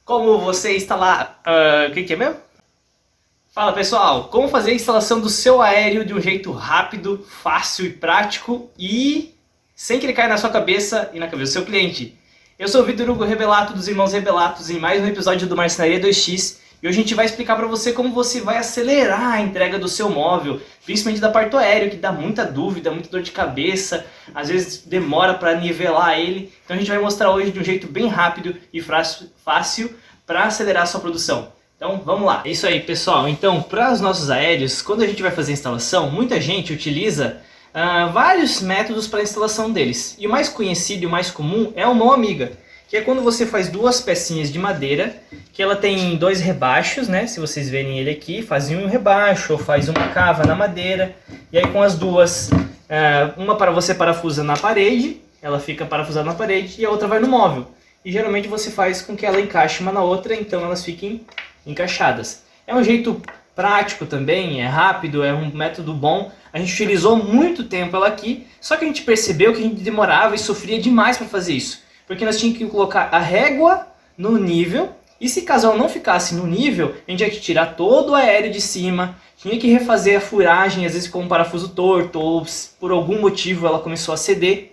como você instalar... o que é mesmo? Fala pessoal, como fazer a instalação do seu aéreo de um jeito rápido, fácil e prático e sem que ele caia na sua cabeça e na cabeça do seu cliente. Eu sou o Vitor Hugo Rebelato dos Irmãos Rebelatos em mais um episódio do Marcenaria 2x e hoje a gente vai explicar para você como você vai acelerar a entrega do seu móvel, principalmente da parte do aéreo, que dá muita dúvida, muita dor de cabeça, às vezes demora para nivelar ele. Então a gente vai mostrar hoje de um jeito bem rápido e fácil para acelerar a sua produção. Então vamos lá. É isso aí pessoal, então para os nossos aéreos, quando a gente vai fazer a instalação, muita gente utiliza vários métodos para a instalação deles. E o mais conhecido e o mais comum é o mão amiga, que é quando você faz duas pecinhas de madeira, que ela tem dois rebaixos, né? Se vocês verem ele aqui, faz um rebaixo ou faz uma cava na madeira. E aí com as duas, uma para você parafusa na parede, ela fica parafusada na parede, e a outra vai no móvel. E geralmente você faz com que ela encaixe uma na outra, então elas fiquem encaixadas. É um jeito prático também, é rápido, é um método bom. A gente utilizou muito tempo ela aqui, só que a gente percebeu que a gente demorava e sofria demais para fazer isso. Porque nós tínhamos que colocar a régua no nível, e se caso ela não ficasse no nível, a gente tinha que tirar todo o aéreo de cima, tinha que refazer a furagem, às vezes com um parafuso torto, ou por algum motivo ela começou a ceder.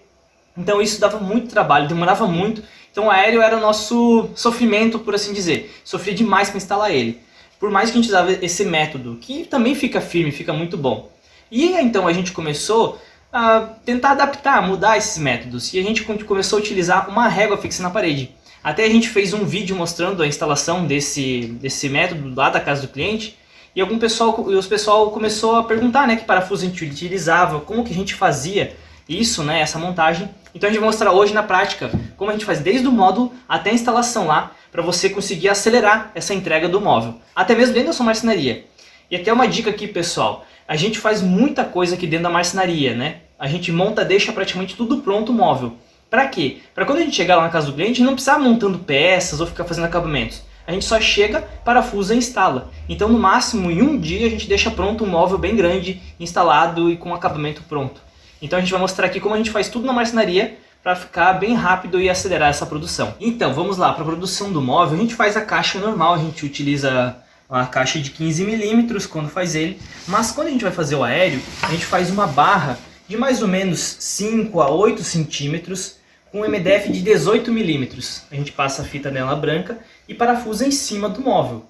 Então isso dava muito trabalho, demorava muito. Então o aéreo era o nosso sofrimento, por assim dizer. Sofria demais para instalar ele. Por mais que a gente usava esse método, que também fica firme, fica muito bom. E então a gente começou a tentar adaptar, mudar esses métodos. E a gente começou a utilizar uma régua fixa na parede. Até a gente fez um vídeo mostrando a instalação desse método lá da casa do cliente. E o pessoal começou a perguntar, né, que parafuso a gente utilizava, como que a gente fazia isso, né, essa montagem. Então a gente vai mostrar hoje na prática como a gente faz desde o módulo até a instalação lá, para você conseguir acelerar essa entrega do móvel, até mesmo dentro da sua marcenaria. E até uma dica aqui pessoal, a gente faz muita coisa aqui dentro da marcenaria, né? A gente monta, deixa praticamente tudo pronto o móvel. Para quê? Para quando a gente chegar lá na casa do cliente, não precisar montando peças ou ficar fazendo acabamentos. A gente só chega, parafusa e instala. Então no máximo em um dia a gente deixa pronto um móvel bem grande, instalado e com acabamento pronto. Então a gente vai mostrar aqui como a gente faz tudo na marcenaria para ficar bem rápido e acelerar essa produção. Então vamos lá, para a produção do móvel a gente faz a caixa normal, a gente utiliza uma caixa de 15 milímetros quando faz ele, mas quando a gente vai fazer o aéreo, a gente faz uma barra de mais ou menos 5 a 8 centímetros com um MDF de 18 milímetros. A gente passa a fita nela branca e parafusa em cima do móvel.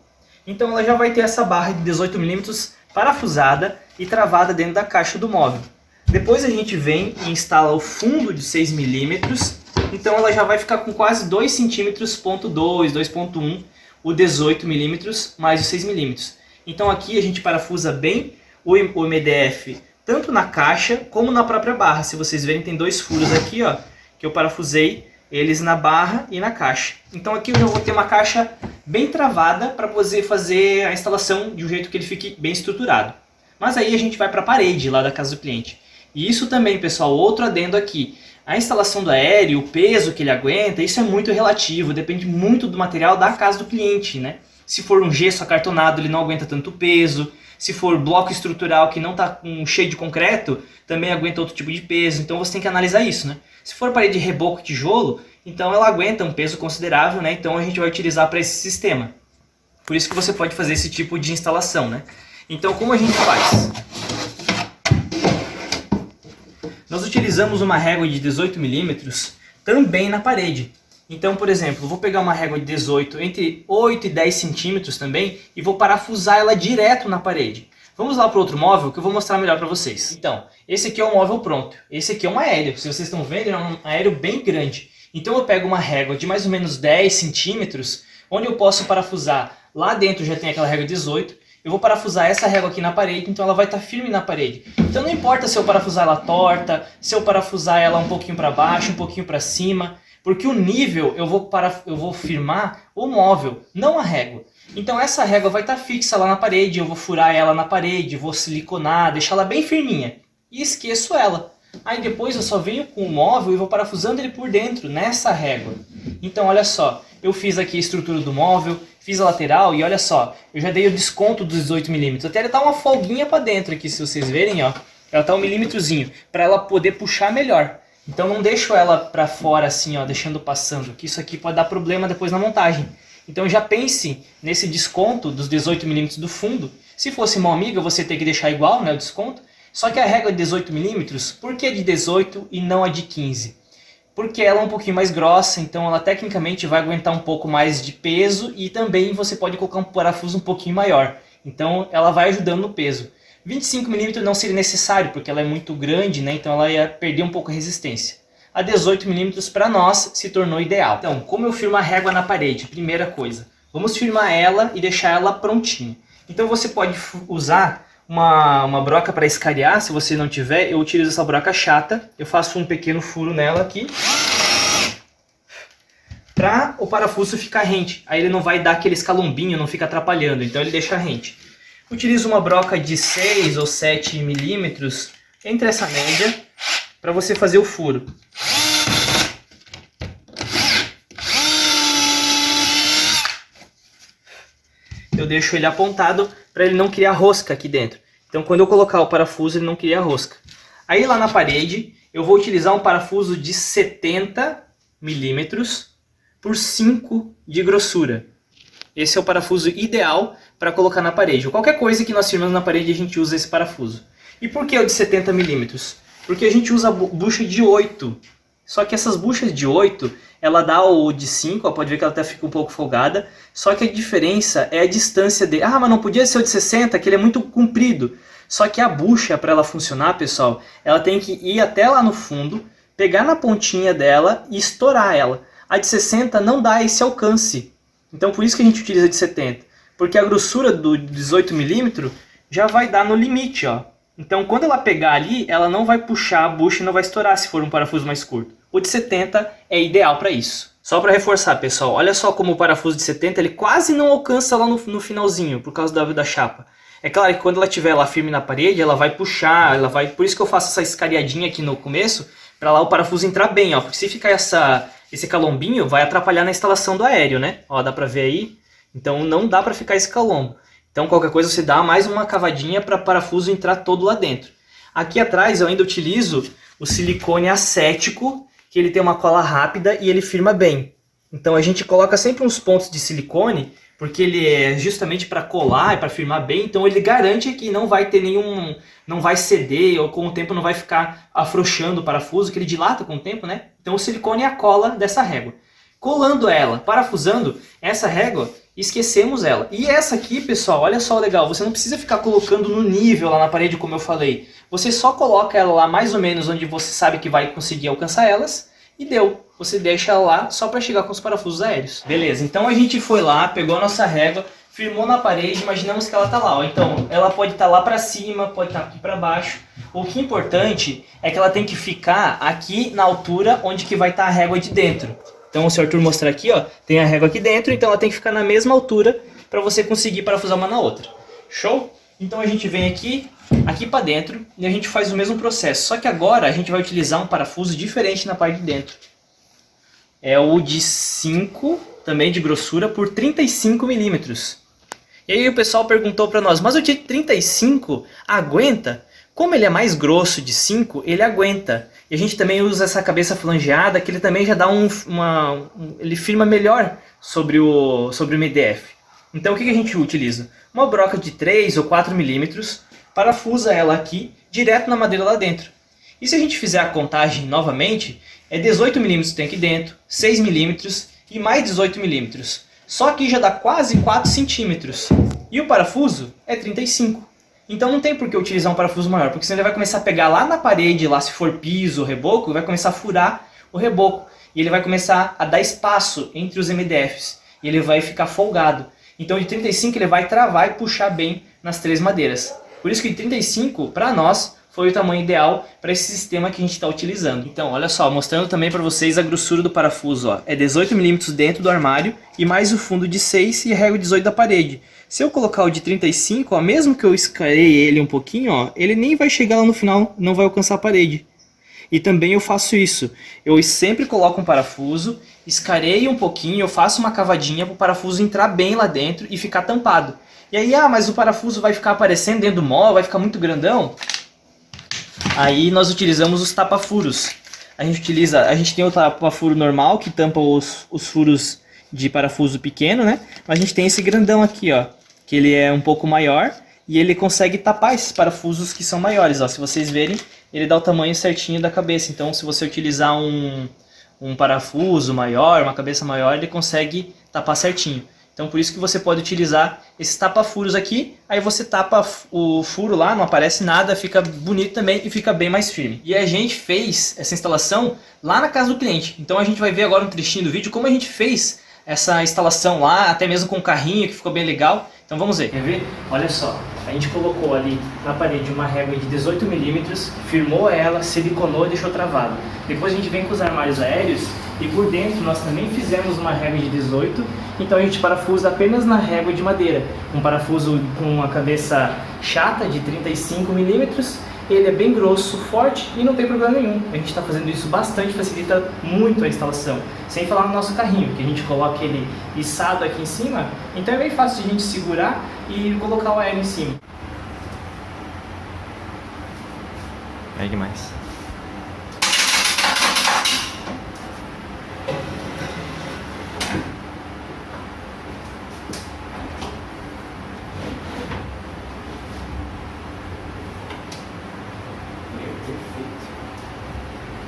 Então ela já vai ter essa barra de 18 milímetros parafusada e travada dentro da caixa do móvel. Depois a gente vem e instala o fundo de 6 milímetros, então ela já vai ficar com quase 2 centímetros, ponto 2, 2.1, o 18 milímetros mais os 6 milímetros. Então aqui a gente parafusa bem o MDF, tanto na caixa como na própria barra. Se vocês verem, tem dois furos aqui, ó, que eu parafusei eles na barra e na caixa. Então aqui eu já vou ter uma caixa bem travada para poder fazer a instalação de um jeito que ele fique bem estruturado. Mas aí a gente vai para a parede lá da casa do cliente. E isso também, pessoal, outro adendo aqui. A instalação do aéreo, o peso que ele aguenta, isso é muito relativo, depende muito do material da casa do cliente, né? Se for um gesso acartonado, ele não aguenta tanto peso. Se for bloco estrutural que não está cheio de concreto, também aguenta outro tipo de peso. Então você tem que analisar isso, né? Se for parede de reboco e tijolo, então ela aguenta um peso considerável, né? Então a gente vai utilizar para esse sistema. Por isso que você pode fazer esse tipo de instalação, né? Então como a gente faz? Nós utilizamos uma régua de 18 milímetros também na parede. Então, por exemplo, vou pegar uma régua de 18 entre 8 e 10 centímetros também e vou parafusar ela direto na parede. Vamos lá para outro móvel que eu vou mostrar melhor para vocês. Então, esse aqui é um móvel pronto. Esse aqui é um aéreo. Se vocês estão vendo, é um aéreo bem grande. Então eu pego uma régua de mais ou menos 10 centímetros, onde eu posso parafusar. Lá dentro já tem aquela régua 18. Eu vou parafusar essa régua aqui na parede, então ela vai estar firme na parede. Então não importa se eu parafusar ela torta, se eu parafusar ela um pouquinho para baixo, um pouquinho para cima, porque o nível eu vou firmar o móvel, não a régua. Então essa régua vai estar fixa lá na parede, eu vou furar ela na parede, vou siliconar, deixar ela bem firminha. E esqueço ela. Aí depois eu só venho com o móvel e vou parafusando ele por dentro, nessa régua. Então olha só, eu fiz aqui a estrutura do móvel, fiz a lateral e olha só, eu já dei o desconto dos 18 milímetros. Até ele tá uma folguinha para dentro aqui, se vocês verem, ó. Ela tá 1 milímetrozinho, para ela poder puxar melhor. Então não deixo ela para fora assim, ó, deixando passando, que isso aqui pode dar problema depois na montagem. Então já pense nesse desconto dos 18 milímetros do fundo. Se fosse mão amiga, você teria que deixar igual, né, o desconto. Só que a régua de 18 milímetros, por que de 18 e não a de 15? Porque ela é um pouquinho mais grossa, então ela tecnicamente vai aguentar um pouco mais de peso e também você pode colocar um parafuso um pouquinho maior. Então ela vai ajudando no peso. 25 milímetros não seria necessário, porque ela é muito grande, né? Então ela ia perder um pouco a resistência. A 18 milímetros para nós se tornou ideal. Então, como eu firmo a régua na parede? Primeira coisa, vamos firmar ela e deixar ela prontinha. Então você pode usar uma broca para escariar, se você não tiver, eu utilizo essa broca chata. Eu faço um pequeno furo nela aqui, para o parafuso ficar rente. Aí ele não vai dar aquele escalombinho, não fica atrapalhando, então ele deixa rente. Utilizo uma broca de 6 ou 7 milímetros, entre essa média, para você fazer o furo. Eu deixo ele apontado para ele não criar rosca aqui dentro. Então quando eu colocar o parafuso ele não cria rosca. Aí lá na parede eu vou utilizar um parafuso de 70 milímetros por 5 de grossura. Esse é o parafuso ideal para colocar na parede. Qualquer coisa que nós firmamos na parede a gente usa esse parafuso. E por que o de 70 milímetros? Porque a gente usa bucha de 8. Só que essas buchas de 8, ela dá o de 5, ó, pode ver que ela até fica um pouco folgada. Só que a diferença é a distância dele. Ah, mas não podia ser o de 60, que ele é muito comprido. Só que a bucha, para ela funcionar, pessoal, ela tem que ir até lá no fundo, pegar na pontinha dela e estourar ela. A de 60 não dá esse alcance. Então por isso que a gente utiliza a de 70. Porque a grossura do 18 milímetros já vai dar no limite, ó. Então quando ela pegar ali, ela não vai puxar a bucha e não vai estourar se for um parafuso mais curto. O de 70 é ideal para isso. Só para reforçar, pessoal, olha só como o parafuso de 70 ele quase não alcança lá no finalzinho, por causa da chapa. É claro que quando ela estiver lá firme na parede, ela vai puxar, por isso que eu faço essa escariadinha aqui no começo, para lá o parafuso entrar bem, ó. Porque se ficar esse calombinho, vai atrapalhar na instalação do aéreo, né? Ó, dá para ver aí? Então não dá para ficar esse calombo. Então qualquer coisa você dá mais uma cavadinha para o parafuso entrar todo lá dentro. Aqui atrás eu ainda utilizo o silicone acético, que ele tem uma cola rápida e ele firma bem. Então a gente coloca sempre uns pontos de silicone, porque ele é justamente para colar e para firmar bem, então ele garante que não vai ter não vai ceder ou com o tempo não vai ficar afrouxando o parafuso, que ele dilata com o tempo, né? Então o silicone é a cola dessa régua. Colando ela, parafusando essa régua, esquecemos ela. E essa aqui, pessoal, olha só o legal, você não precisa ficar colocando no nível lá na parede, como eu falei. Você só coloca ela lá mais ou menos onde você sabe que vai conseguir alcançar elas e deu. Você deixa ela lá só para chegar com os parafusos aéreos. Beleza, então a gente foi lá, pegou a nossa régua, firmou na parede, imaginamos que ela está lá. Ó. Então ela pode estar lá para cima, pode estar aqui para baixo. O que é importante é que ela tem que ficar aqui na altura onde que vai estar a régua de dentro. Então, se o Arthur mostrar aqui, ó, tem a régua aqui dentro, então ela tem que ficar na mesma altura para você conseguir parafusar uma na outra. Show? Então a gente vem aqui para dentro e a gente faz o mesmo processo. Só que agora a gente vai utilizar um parafuso diferente na parte de dentro. É o de 5, também de grossura, por 35 milímetros. E aí o pessoal perguntou para nós, mas o de 35 aguenta? Como ele é mais grosso de 5, ele aguenta. E a gente também usa essa cabeça flangeada, que ele também já dá ele firma melhor sobre o MDF. Então o que a gente utiliza? Uma broca de 3 ou 4 milímetros, parafusa ela aqui, direto na madeira lá dentro. E se a gente fizer a contagem novamente, é 18 milímetros que tem aqui dentro, 6 milímetros e mais 18 milímetros. Só que já dá quase 4 centímetros. E o parafuso é 35. Então não tem por que utilizar um parafuso maior, porque senão ele vai começar a pegar lá na parede, lá se for piso ou reboco, vai começar a furar o reboco. E ele vai começar a dar espaço entre os MDFs. E ele vai ficar folgado. Então de 35 ele vai travar e puxar bem nas 3 madeiras. Por isso que de 35, para nós, foi o tamanho ideal para esse sistema que a gente está utilizando. Então, olha só, mostrando também para vocês a grossura do parafuso. Ó. É 18 milímetros dentro do armário e mais o fundo de 6 e a régua 18 da parede. Se eu colocar o de 35, ó, mesmo que eu escarei ele um pouquinho, ó, ele nem vai chegar lá no final, não vai alcançar a parede. E também eu faço isso. Eu sempre coloco um parafuso, escareio um pouquinho, eu faço uma cavadinha para o parafuso entrar bem lá dentro e ficar tampado. E aí, mas o parafuso vai ficar aparecendo dentro do móvel, vai ficar muito grandão? Aí nós utilizamos os tapa-furos. A gente tem o tapa-furo normal, que tampa os furos de parafuso pequeno, né? Mas a gente tem esse grandão aqui, ó, que ele é um pouco maior e ele consegue tapar esses parafusos que são maiores, ó. Se vocês verem, ele dá o tamanho certinho da cabeça. Então, se você utilizar um parafuso maior, uma cabeça maior, ele consegue tapar certinho. Então por isso que você pode utilizar esses tapa-furos aqui, aí você tapa o furo lá, não aparece nada, fica bonito também e fica bem mais firme. E a gente fez essa instalação lá na casa do cliente, então a gente vai ver agora um trechinho do vídeo como a gente fez essa instalação lá, até mesmo com o carrinho, que ficou bem legal. Então vamos ver. Quer ver? Olha só, a gente colocou ali na parede uma régua de 18 mm, firmou ela, siliconou e deixou travado. Depois a gente vem com os armários aéreos e por dentro nós também fizemos uma régua de 18, então a gente parafusa apenas na régua de madeira. Um parafuso com uma cabeça chata de 35 mm, ele é bem grosso, forte e não tem problema nenhum. A gente está fazendo isso bastante, facilita muito a instalação. Sem falar no nosso carrinho, que a gente coloca ele içado aqui em cima, então é bem fácil de a gente segurar e colocar o aéreo em cima. É demais.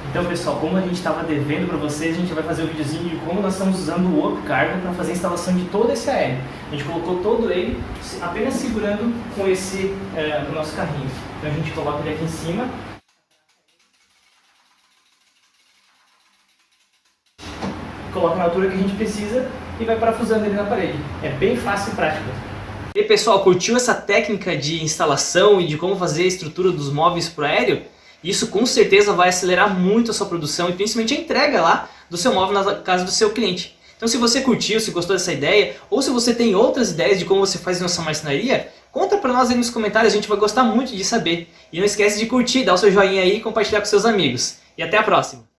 Então pessoal, como a gente estava devendo para vocês, a gente vai fazer um videozinho de como nós estamos usando o Up Cargo para fazer a instalação de todo esse aéreo. A gente colocou todo ele apenas segurando com esse no nosso carrinho. Então a gente coloca ele aqui em cima. Coloca na altura que a gente precisa e vai parafusando ele na parede. É bem fácil e prático. E aí, pessoal, curtiu essa técnica de instalação e de como fazer a estrutura dos móveis para o aéreo? Isso com certeza vai acelerar muito a sua produção e principalmente a entrega lá do seu móvel na casa do seu cliente. Então se você curtiu, se gostou dessa ideia, ou se você tem outras ideias de como você faz na sua marcenaria, conta pra nós aí nos comentários, a gente vai gostar muito de saber. E não esquece de curtir, dar o seu joinha aí e compartilhar com seus amigos. E até a próxima!